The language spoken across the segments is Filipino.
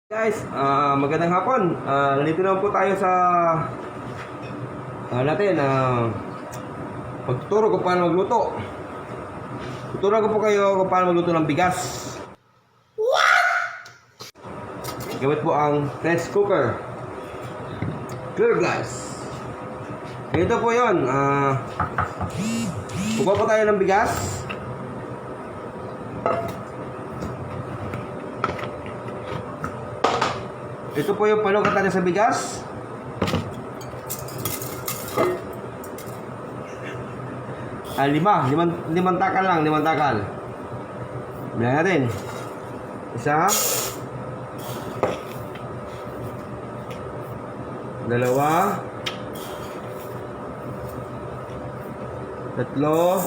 Guys, magandang hapon. Nandito na po tayo sa pagtuturo kung paano magluto. Tuturo ko po kayo kung paano magluto ng bigas. Gamit po ang rice cooker. Clear guys. Ito po yun. Kukuha po tayo ng bigas. Ito po yung panukat natin sa bigas. Limang takal lang, limang takal. Bilang natin. Isa. Dalawa. Tatlo.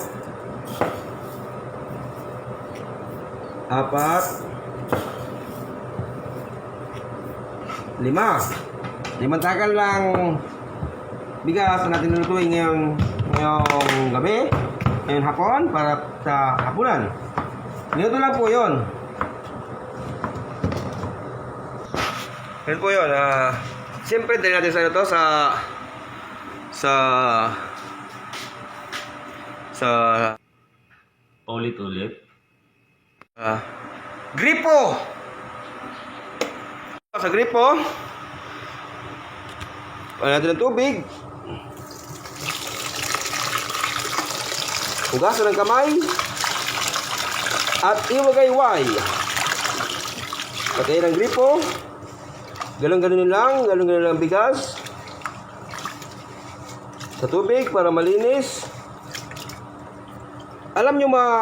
Apat. Limang takal lang bigas na natin lulutuin ngayong gabi, ngayong hapon, para sa hapunan. Ganito lang po yun. Ganito po yun. Siyempre, dali natin sa ito sa Ulit-ulit. gripo. Sa gripo, pala natin ng tubig. Hugasan ng kamay at iwagayway. Patayin ng gripo. Galong-galon lang ang bigas sa tubig para malinis. Alam nyo mga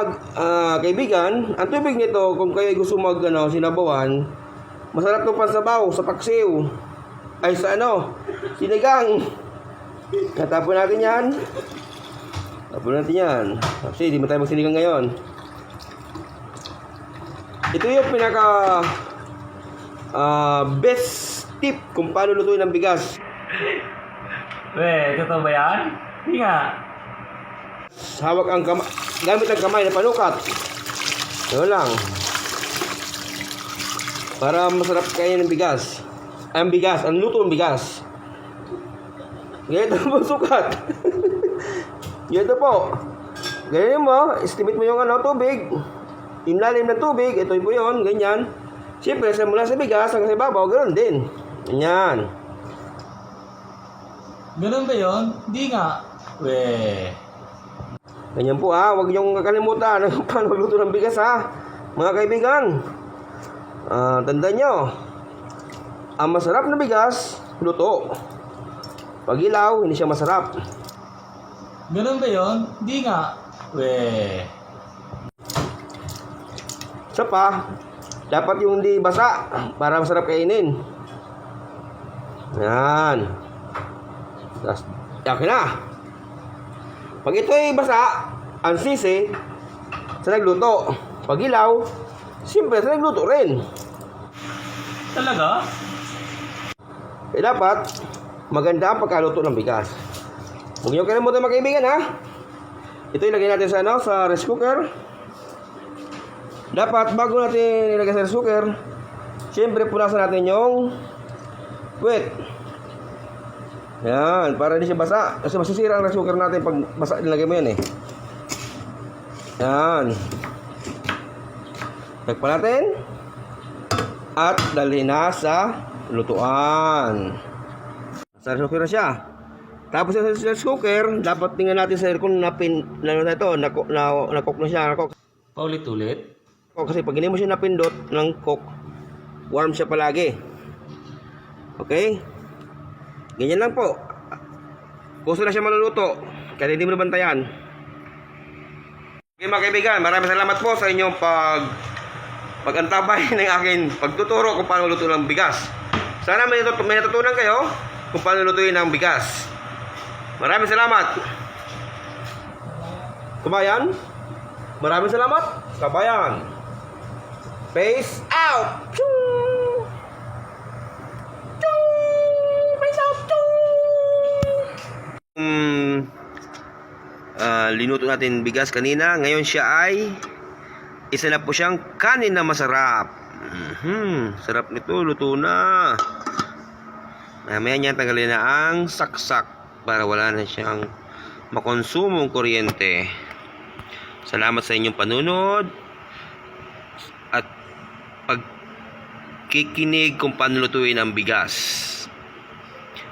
kaibigan, ang tubig nito, kung kayo gusto sinabawan, masarap itong pansabaw sa paksiw. Ay sa sinigang. Natapon natin yan. Kasi di mo tayo magsinigang ngayon. Ito yung pinaka best tip kung paano lutuin ang bigas. Totoo ba yan? Hindi nga. Hawak ang gamit ang kamay na panukat. Yun lang. Para masarap kayo ng bigas. Ang luto ng bigas. Ganito po sukat. Ganito po. Ganyan mo, estimate mo yung tubig. Yung lalim ng tubig, ito po yun, ganyan. Siyempre, mula sa bigas hanggang sa ibabaw, ganoon din. Ganyan. Ganun ba yun? Hindi nga. Ganyan po huwag niyong kakalimutan paano magluto ng bigas mga kaibigan. Tandaan nyo, ang masarap na bigas, luto. Pag ilaw, hindi siya masarap. Ganun ba yun? Hindi nga. Isa pa, dapat yung hindi basa para masarap kainin. Yan. Tapos, yakin na. Pag ito ay basa, ang sisi sa nagluto. Pag ilaw, siyempre sa nagluto rin. Talaga? Dapat maganda ang pagkaluto ng bigas. Huwag niyo kalimutan mga kaibigan Ito ilagay natin sa rice cooker. Dapat bago natin ilagay sa rice cooker, siyempre punasan natin yung wet. Yan, para hindi siya basa. Kasi masisira ang rice cooker natin pag basa nilagay mo yan Yan. Takpan natin. At dalhin na sa lutuan. Sa rice cooker na siya. Tapos sa rice cooker, dapat tingnan natin sa aircon nakok na siya. Paulit-ulit? Kasi pag hindi mo siya napindot ng cook, warm siya palagi. Okay? Ganyan lang po. Gusto na siya maluluto. Kaya hindi mo nabantayan. Okay mga kaibigan, maraming salamat po sa inyong pag-antabay ng akin pagtuturo kung paano luto ng bigas. Sana may natutunan kayo kung paano lutuin ng bigas. Maraming salamat. Kabayan, maraming salamat. Kabayan. Peace out. Peace out. Linuto natin bigas kanina. Ngayon siya ay isa na po siyang kanin na masarap. Sarap nito, luto na. Mamaya niya tanggalin na ang saksak para wala na siyang makonsumong kuryente. Salamat sa inyong panunod at pagkikinig kung paano lutuin ang bigas.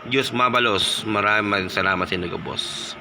Diyos mabalos. Maraming salamat sa inyo, boss.